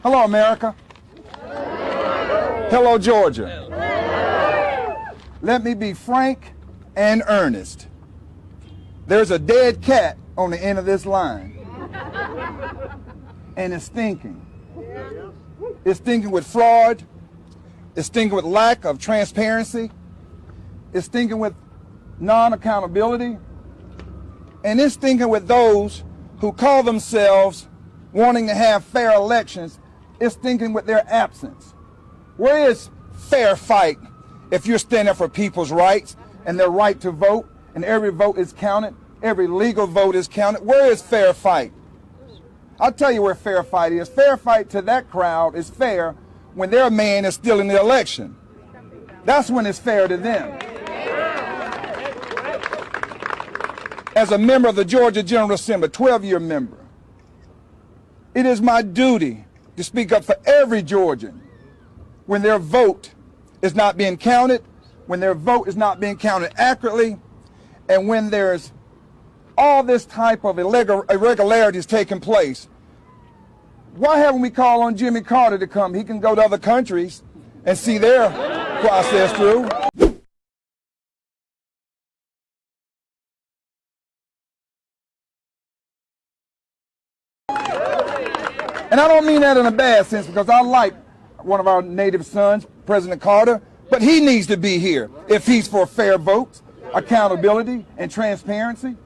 Hello, America. Hello, Georgia. Let me be frank and earnest. There's a dead cat on the end of this line, and it's stinking. It's stinking with fraud. It's stinking with lack of transparency. It's stinking with non-accountability. And it's stinking with those who call themselves wanting to have fair elections. It's stinking with their absence. Where is fair fight if you're standing for people's rights and their right to vote, and every vote is counted, every legal vote is counted? Where is fair fight? I'll tell you where fair fight is. Fair fight to that crowd is fair when their man is still in the election. That's when it's fair to them. As a member of the Georgia General Assembly, 12-year member, it is my duty to speak up for every Georgian when their vote is not being counted, when their vote is not being counted accurately, and when there's all this type of irregularities taking place. Why haven't we called on Jimmy Carter to come? He can go to other countries and see their process through. And I don't mean that in a bad sense, because I like one of our native sons, President Carter, but he needs to be here if he's for fair votes, accountability, and transparency.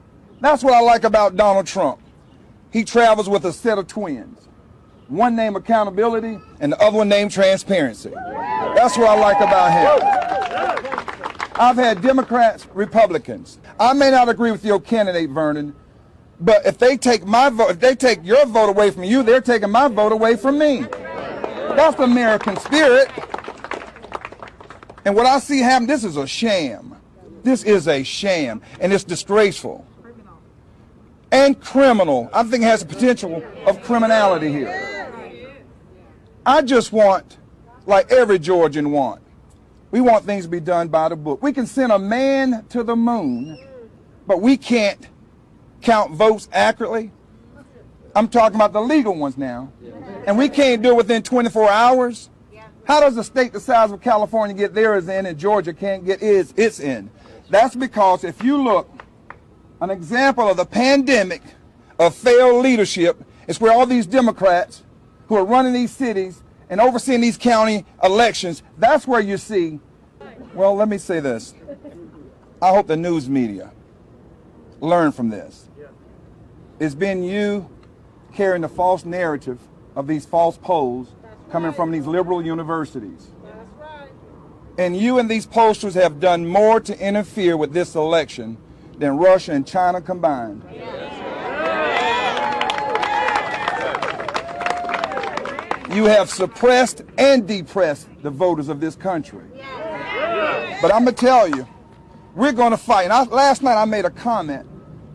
That's what I like about Donald Trump. He travels with a set of twins. One named accountability and the other one named transparency. That's what I like about him. I've had Democrats, Republicans. I may not agree with your candidate, Vernon, but if they take my vote, if they take your vote away from you, they're taking my vote away from me. That's the American spirit. And what I see happen, this is a sham. This is a sham, and it's disgraceful. And criminal. I think it has the potential of criminality here. I just want, like every Georgian want, we want things to be done by the book. We can send a man to the moon, but we can't count votes accurately. I'm talking about the legal ones now. And we can't do it within 24 hours. How does a state the size of California get theirs in and Georgia can't get its in? That's because if you look, an example of the pandemic of failed leadership is where all these Democrats who are running these cities and overseeing these county elections, that's where you see, well, let me say this. I hope the news media learn from this. It's been you carrying the false narrative of these false polls coming from these liberal universities. And you and these pollsters have done more to interfere with this election than Russia and China combined. You have suppressed and depressed the voters of this country. But I'm going to tell you, we're going to fight. And last night I made a comment.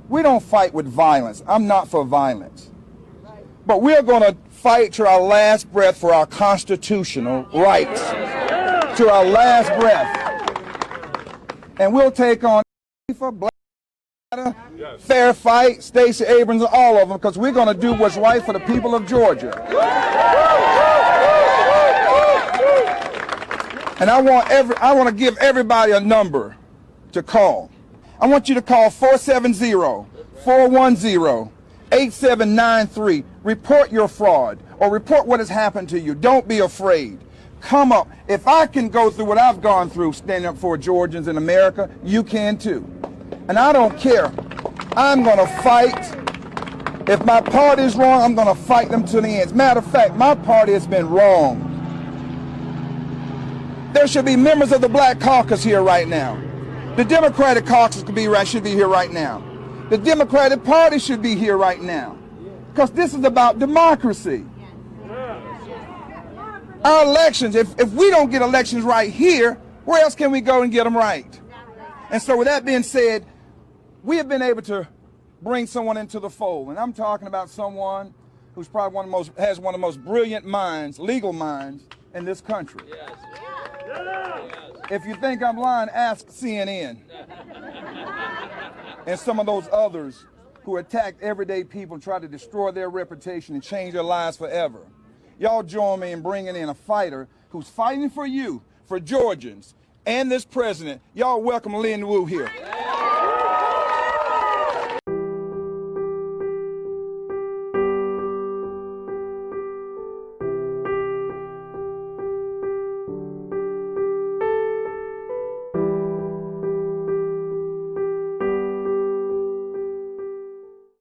We don't fight with violence. I'm not for violence. But we're going to fight to our last breath for our constitutional rights. To our last breath. And we'll take on Black, Fair Fight, Stacey Abrams, and all of them, because we're going to do what's right for the people of Georgia. And I want to give everybody a number to call. I want you to call 470-410-8793. Report your fraud or report what has happened to you. Don't be afraid. Come up. If I can go through what I've gone through standing up for Georgians in America, you can too. And I don't care. I'm going to fight. If my party is wrong, I'm going to fight them to the end. As a matter of fact, my party has been wrong. There should be members of the Black Caucus here right now. The Democratic Caucus should be here right now. The Democratic Party should be here right now. Because this is about democracy. Our elections, if we don't get elections right here, where else can we go and get them right? And so with that being said, we have been able to bring someone into the fold. And I'm talking about someone who's probably has one of the most brilliant minds, legal minds, in this country. Yes. If you think I'm lying, ask CNN and some of those others who attack everyday people and try to destroy their reputation and change their lives forever. y'all join me in bringing in a fighter who's fighting for you, for Georgians, and this president. Y'all welcome Lynn Wu here.